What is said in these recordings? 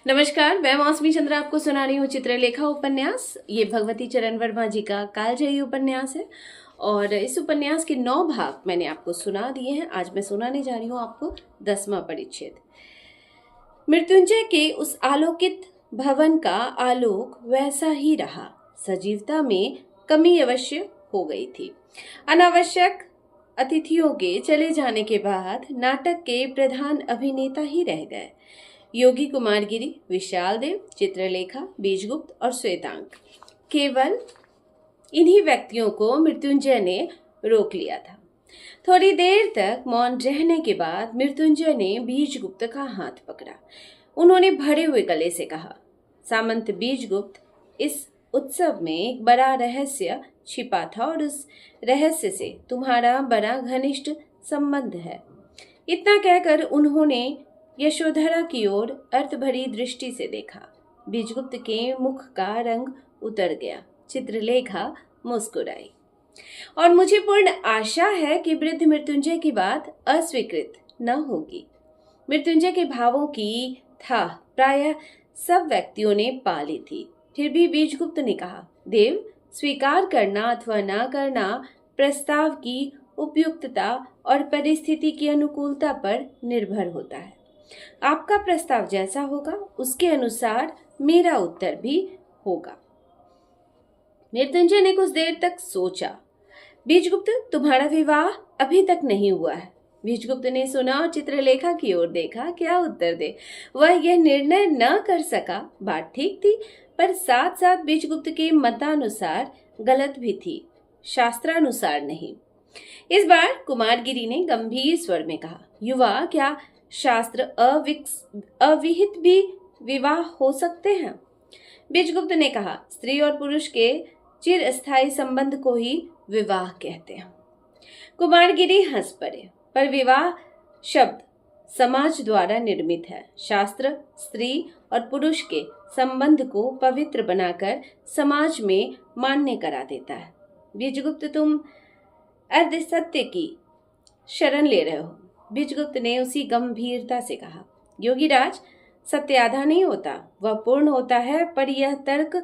नमस्कार, मैं मौसमी चंद्र आपको सुना रही हूँ चित्रलेखा उपन्यास। ये भगवती चरण वर्मा जी का कालजयी उपन्यास है और इस उपन्यास के 9 भाग मैंने आपको सुना दिए हैं। आज मैं सुनाने जा रही हूँ आपको 10वां परिच्छेद। मृत्युंजय के उस आलोकित भवन का आलोक वैसा ही रहा। सजीवता में कमी अवश्य हो गई थी। अनावश्यक अतिथियों के चले जाने के बाद नाटक के प्रधान अभिनेता ही रह गए। योगी कुमारगिरी, विशाल देव, चित्रलेखा, बीजगुप्त और श्वेतांक। केवल इन्हीं व्यक्तियों को मृत्युंजय ने रोक लिया था। थोड़ी देर तक मौन रहने के बाद मृत्युंजय ने बीजगुप्त का हाथ पकड़ा। उन्होंने भरे हुए गले से कहा, सामंत बीजगुप्त, इस उत्सव में एक बड़ा रहस्य छिपा था और उस रहस्य से तुम्हारा बड़ा घनिष्ठ संबंध है। इतना कहकर उन्होंने यशोधरा की ओर अर्थभरी दृष्टि से देखा। बीजगुप्त के मुख का रंग उतर गया। चित्रलेखा मुस्कुराई। और मुझे पूर्ण आशा है कि वृद्ध मृत्युंजय की बात अस्वीकृत न होगी। मृत्युंजय के भावों की था प्रायः सब व्यक्तियों ने पा ली थी। फिर भी बीजगुप्त ने कहा, देव, स्वीकार करना अथवा न करना प्रस्ताव की उपयुक्तता और परिस्थिति की अनुकूलता पर निर्भर होता है। आपका प्रस्ताव जैसा होगा उसके अनुसार मेरा उत्तर भी होगा। मृत्युंजय ने कुछ देर तक सोचा। बीजगुप्त, तुम्हारा विवाह अभी तक नहीं हुआ है। बीजगुप्त ने सुना और चित्रलेखा की ओर देखा, क्या उत्तर दे। वह यह निर्णय न कर सका। बात ठीक थी, पर साथ साथ बीजगुप्त के मतानुसार गलत भी थी, शास्त्रानुसार नहीं। इस बार कुमारगिरी ने गंभीर स्वर में कहा, युवा, क्या शास्त्र अविहित भी विवाह हो सकते हैं? बीजगुप्त ने कहा, स्त्री और पुरुष के चिरस्थायी संबंध को ही विवाह कहते हैं। कुमारगिरी हंस पड़े। पर विवाह शब्द समाज द्वारा निर्मित है। शास्त्र स्त्री और पुरुष के संबंध को पवित्र बनाकर समाज में मान्य करा देता है। बीजगुप्त, तुम अर्ध सत्य की शरण ले रहे हो। बीजगुप्त ने उसी गंभीरता से कहा, योगीराज, सत्य आधा नहीं होता, वह पूर्ण होता है, पर यह तर्क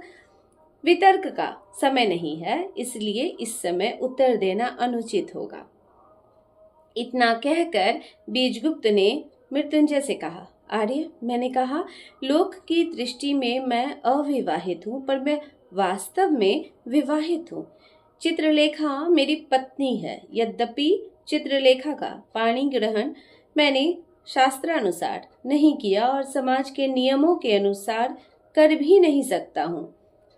वितर्क का समय नहीं है, इसलिए इस समय उत्तर देना अनुचित होगा। इतना कहकर बीजगुप्त ने मृत्युंजय से कहा, आर्य, मैंने कहा, लोक की दृष्टि में मैं अविवाहित हूँ, पर मैं वास्तव में विवाहित हूँ। चित्रलेखा मेरी पत्नी है। यद्यपि चित्रलेखा का पाणी ग्रहण मैंने शास्त्रानुसार नहीं किया और समाज के नियमों के अनुसार कर भी नहीं सकता हूँ,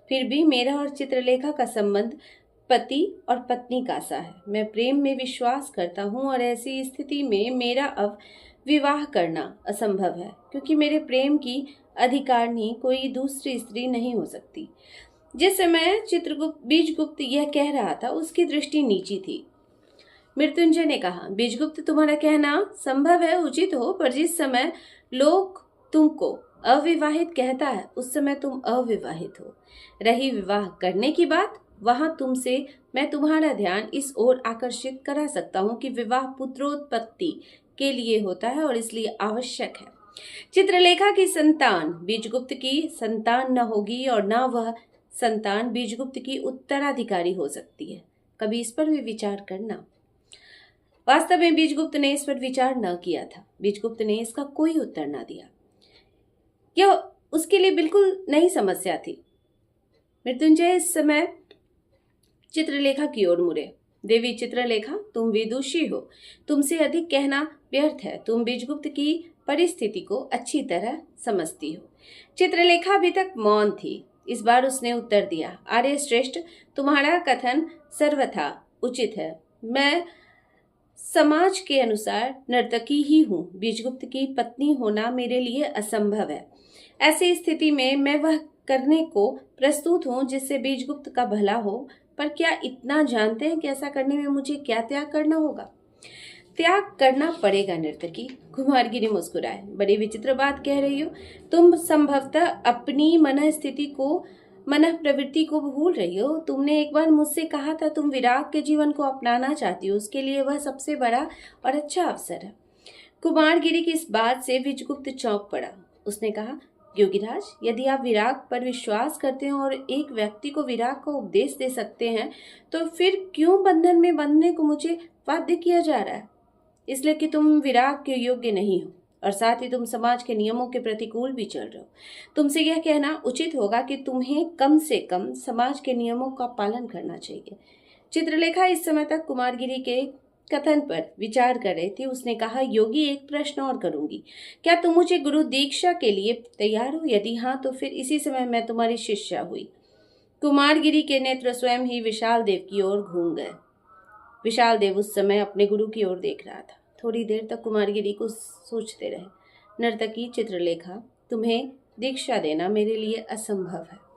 फिर भी मेरा और चित्रलेखा का संबंध पति और पत्नी का सा है। मैं प्रेम में विश्वास करता हूँ और ऐसी स्थिति में मेरा अब विवाह करना असंभव है, क्योंकि मेरे प्रेम की अधिकारिणी कोई दूसरी स्त्री नहीं हो सकती। जिस समय बीजगुप्त यह कह रहा था उसकी दृष्टि नीची थी। मृत्युंजय ने कहा, बीजगुप्त, तुम्हारा कहना संभव है, उचित हो, पर जिस समय लोग तुमको अविवाहित कहता है उस समय तुम अविवाहित हो। रही विवाह करने की बात, वहां तुमसे मैं तुम्हारा ध्यान इस ओर आकर्षित करा सकता हूं कि विवाह पुत्रोत्पत्ति के लिए होता है और इसलिए आवश्यक है। चित्रलेखा की संतान बीजगुप्त की संतान न होगी और न वह संतान बीजगुप्त की उत्तराधिकारी हो सकती है। कभी इस पर भी विचार करना। वास्तव में बीजगुप्त ने इस पर विचार न किया था। बीजगुप्त ने इसका कोई उत्तर न दिया। यह उसके लिए बिल्कुल नई समस्या थी। मृत्युंजय इस समय चित्रलेखा की ओर मुड़े। देवी चित्रलेखा, तुम विदुषी हो, तुमसे अधिक कहना व्यर्थ है। तुम बीजगुप्त की परिस्थिति को अच्छी तरह समझती हो। चित्रलेखा अभी तक मौन थी। इस बार उसने उत्तर दिया, आर्य श्रेष्ठ, तुम्हारा कथन सर्वथा उचित है। मैं समाज के अनुसार नर्तकी ही हूँ। बीजगुप्त की पत्नी होना मेरे लिए असंभव है। ऐसी स्थिति में मैं वह करने को प्रस्तुत हूँ जिससे बीजगुप्त का भला हो, पर क्या इतना जानते हैं कि ऐसा करने में मुझे क्या त्याग करना होगा? त्याग करना पड़ेगा नर्तकी। कुमारगिरी मुस्कुराए। बड़ी विचित्र बात कह रही हो। तुम संभवतः अपनी मन प्रवृत्ति को भूल रही हो। तुमने एक बार मुझसे कहा था तुम विराग के जीवन को अपनाना चाहती हो, उसके लिए वह सबसे बड़ा और अच्छा अवसर है। कुमारगिरी की इस बात से बीजगुप्त चौंक पड़ा। उसने कहा, योगीराज, यदि आप विराग पर विश्वास करते हैं और एक व्यक्ति को विराग का उपदेश दे सकते हैं, तो फिर क्यों बंधन में बंधने को मुझे बाध्य किया जा रहा है? इसलिए कि तुम विराग के योग्य नहीं हो और साथ ही तुम समाज के नियमों के प्रतिकूल भी चल रहे हो। तुमसे यह कहना उचित होगा कि तुम्हें कम से कम समाज के नियमों का पालन करना चाहिए। चित्रलेखा इस समय तक कुमारगिरी के कथन पर विचार कर रही थी। उसने कहा, योगी, एक प्रश्न और करूंगी। क्या तुम मुझे गुरु दीक्षा के लिए तैयार हो? यदि हाँ, तो फिर इसी समय मैं तुम्हारी शिष्या हुई। कुमारगिरी के नेत्र स्वयं ही विशाल देव की ओर घूम गए। विशाल देव उस समय अपने गुरु की ओर देख रहा था। थोड़ी देर तक कुमारगिरी को सोचते रहे। नर्तकी चित्रलेखा, तुम्हें दीक्षा देना मेरे लिए असंभव है।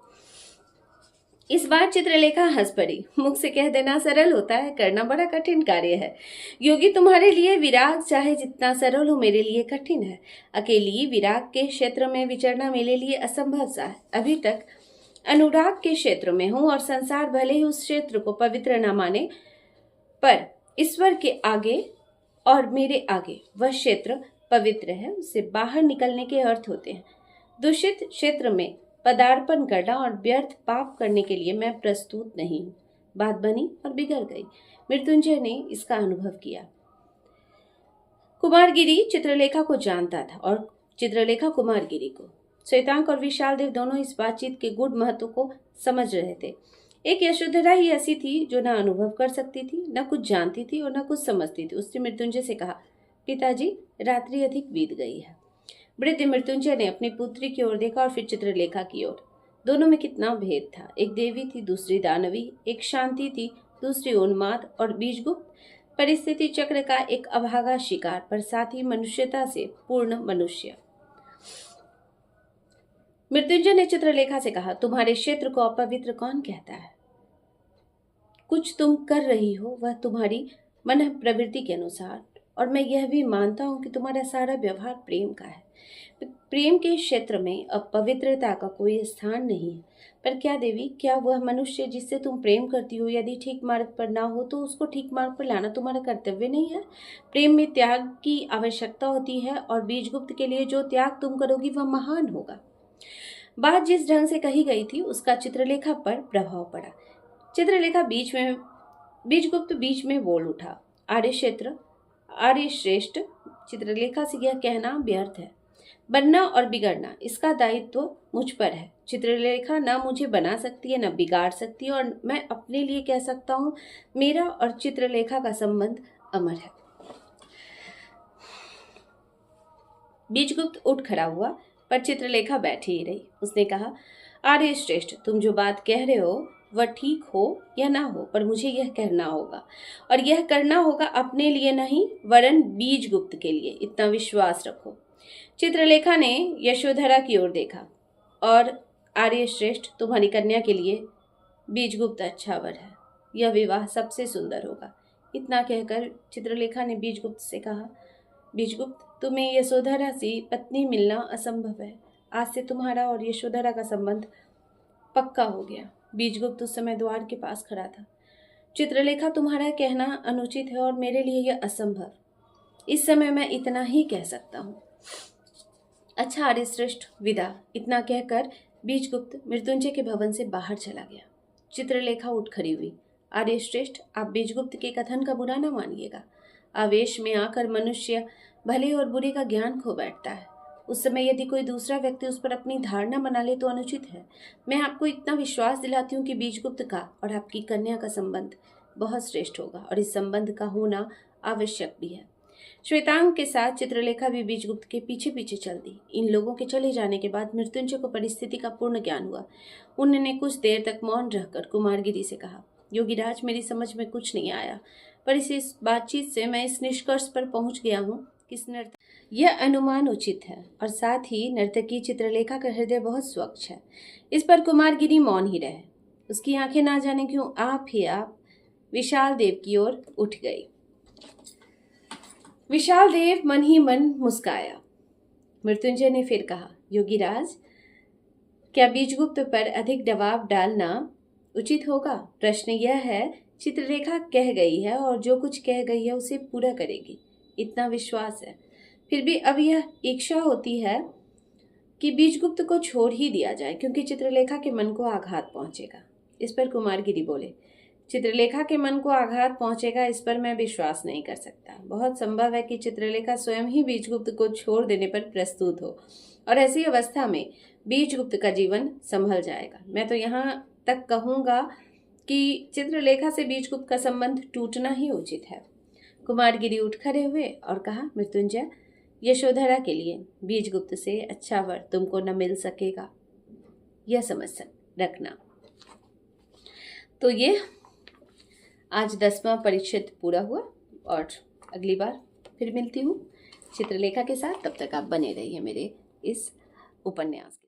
इस बार चित्रलेखा हंस पड़ी। मुख से कह देना सरल होता है, करना बड़ा कठिन कार्य है। योगी, तुम्हारे लिए विराग चाहे जितना सरल हो, मेरे लिए कठिन है। अकेली विराग के क्षेत्र में विचरना मेरे लिए असंभव सा है। अभी तक अनुराग के क्षेत्र में हूं और संसार भले ही उस क्षेत्र को पवित्र न माने, पर ईश्वर के आगे और मेरे आगे वह क्षेत्र पवित्र है। उससे बाहर निकलने के अर्थ होते हैं। दूषित क्षेत्र में पदार्पण करना और व्यर्थ पाप करने के लिए मैं प्रस्तुत नहीं हूँ। बात बनी और बिगड़ गई। मृत्युंजय ने इसका अनुभव किया। कुमारगिरी चित्रलेखा को जानता था और चित्रलेखा कुमारगिरी को। श्वेतांक और विशाल देव दोनों इस बातचीत के गूढ़ महत्व को समझ रहे थे। एक यशोधरा ही ऐसी थी जो न अनुभव कर सकती थी, न कुछ जानती थी और न कुछ समझती थी। उसने मृत्युंजय से कहा, पिताजी, रात्रि अधिक बीत गई है। वृद्ध मृत्युंजय ने अपनी पुत्री की ओर देखा और फिर चित्रलेखा की ओर। दोनों में कितना भेद था। एक देवी थी, दूसरी दानवी। एक शांति थी, दूसरी उन्माद और बीजगुप्त परिस्थिति चक्र का एक अभागा शिकार, पर साथ ही मनुष्यता से पूर्ण मनुष्य। मृत्युंजय ने चित्रलेखा से कहा, तुम्हारे क्षेत्र को अपवित्र कौन कहता है? कुछ तुम कर रही हो वह तुम्हारी मन प्रवृत्ति के अनुसार, और मैं यह भी मानता हूं कि तुम्हारा सारा व्यवहार प्रेम का है। प्रेम के क्षेत्र में अपवित्रता का कोई स्थान नहीं है। पर क्या देवी, क्या वह मनुष्य जिससे तुम प्रेम करती हो यदि ठीक मार्ग पर ना हो तो उसको ठीक मार्ग पर लाना तुम्हारा कर्तव्य नहीं है? प्रेम में त्याग की आवश्यकता होती है और बीजगुप्त के लिए जो त्याग तुम करोगी वह महान होगा। बात जिस ढंग से कही गई थी उसका चित्रलेखा पर प्रभाव पड़ा। चित्रलेखा बीजगुप्त बीच में बोल उठा, आर्य श्रेष्ठ, चित्रलेखा से यह कहना व्यर्थ है। बनना और बिगड़ना इसका दायित्व मुझ पर है। चित्रलेखा न मुझे बना सकती है न बिगाड़ सकती है, और मैं अपने लिए कह सकता हूँ, मेरा और चित्रलेखा का संबंध अमर है। बीजगुप्त उठ खड़ा हुआ, पर चित्रलेखा बैठी ही रही। उसने कहा, आर्य श्रेष्ठ, तुम जो बात कह रहे हो वह ठीक हो या ना हो, पर मुझे यह कहना होगा, और यह करना होगा अपने लिए नहीं वरन बीजगुप्त के लिए। इतना विश्वास रखो। चित्रलेखा ने यशोधरा की ओर देखा, और आर्य श्रेष्ठ, तुम्हारी कन्या के लिए बीजगुप्त अच्छा वर है। यह विवाह सबसे सुंदर होगा। इतना कहकर चित्रलेखा ने बीजगुप्त से कहा, बीजगुप्त, तुम्हें यशोधरा से पत्नी मिलना असंभव है। आज से तुम्हारा और यशोधरा का संबंध पक्का हो गया। बीजगुप्त उस समय द्वार के पास खड़ा था। चित्रलेखा, तुम्हारा कहना अनुचित है और मेरे लिए यह असंभव। इस समय मैं इतना ही कह सकता हूँ। अच्छा आर्यश्रेष्ठ, विदा। इतना कहकर बीजगुप्त मृत्युंजय के भवन से बाहर चला गया। चित्रलेखा उठ खड़ी हुई। आर्यश्रेष्ठ, आप बीजगुप्त के कथन का बुरा न मानिएगा। आवेश में आकर मनुष्य भले और बुरे का ज्ञान खो बैठता है। उस समय यदि कोई दूसरा व्यक्ति उस पर अपनी धारणा बना ले तो अनुचित है। मैं आपको इतना विश्वास दिलाती हूँ कि बीजगुप्त का और आपकी कन्या का संबंध बहुत श्रेष्ठ होगा, और इस संबंध का होना आवश्यक भी है। श्वेतांग के साथ चित्रलेखा भी बीजगुप्त के पीछे पीछे चल दी। इन लोगों के चले जाने के बाद मृत्युंजय को परिस्थिति का पूर्ण ज्ञान हुआ। उन्होंने कुछ देर तक मौन रहकर कुमारगिरी से कहा, योगीराज, मेरी समझ में कुछ नहीं आया, पर इस बातचीत से मैं इस निष्कर्ष पर पहुंच गया हूँ कि यह अनुमान उचित है, और साथ ही नर्तकी चित्रलेखा का हृदय बहुत स्वच्छ है। इस पर कुमारगिरी मौन ही रहे। उसकी आंखें ना जाने क्यों आप विशाल देव की ओर उठ गई। विशाल देव मन ही मन मुस्काया। मृत्युंजय ने फिर कहा, योगीराज, क्या बीजगुप्त पर अधिक दबाव डालना उचित होगा? प्रश्न यह है, चित्रलेखा कह गई है और जो कुछ कह गई है उसे पूरा करेगी, इतना विश्वास है। फिर भी अब यह इच्छा होती है कि बीजगुप्त को छोड़ ही दिया जाए, क्योंकि चित्रलेखा के मन को आघात पहुंचेगा। इस पर कुमारगिरी बोले, चित्रलेखा के मन को आघात पहुंचेगा, इस पर मैं विश्वास नहीं कर सकता। बहुत संभव है कि चित्रलेखा स्वयं ही बीजगुप्त को छोड़ देने पर प्रस्तुत हो, और ऐसी अवस्था में बीजगुप्त का जीवन संभल जाएगा। मैं तो यहाँ तक कहूँगा कि चित्रलेखा से बीजगुप्त का संबंध टूटना ही उचित है। कुमारगिरी उठ खड़े हुए और कहा, मृत्युंजय, यशोधरा के लिए बीजगुप्त से अच्छा वर तुमको न मिल सकेगा, यह समझ रखना। तो ये आज 10वां परिच्छेद पूरा हुआ, और अगली बार फिर मिलती हूँ चित्रलेखा के साथ। तब तक आप बने रहिए मेरे इस उपन्यास।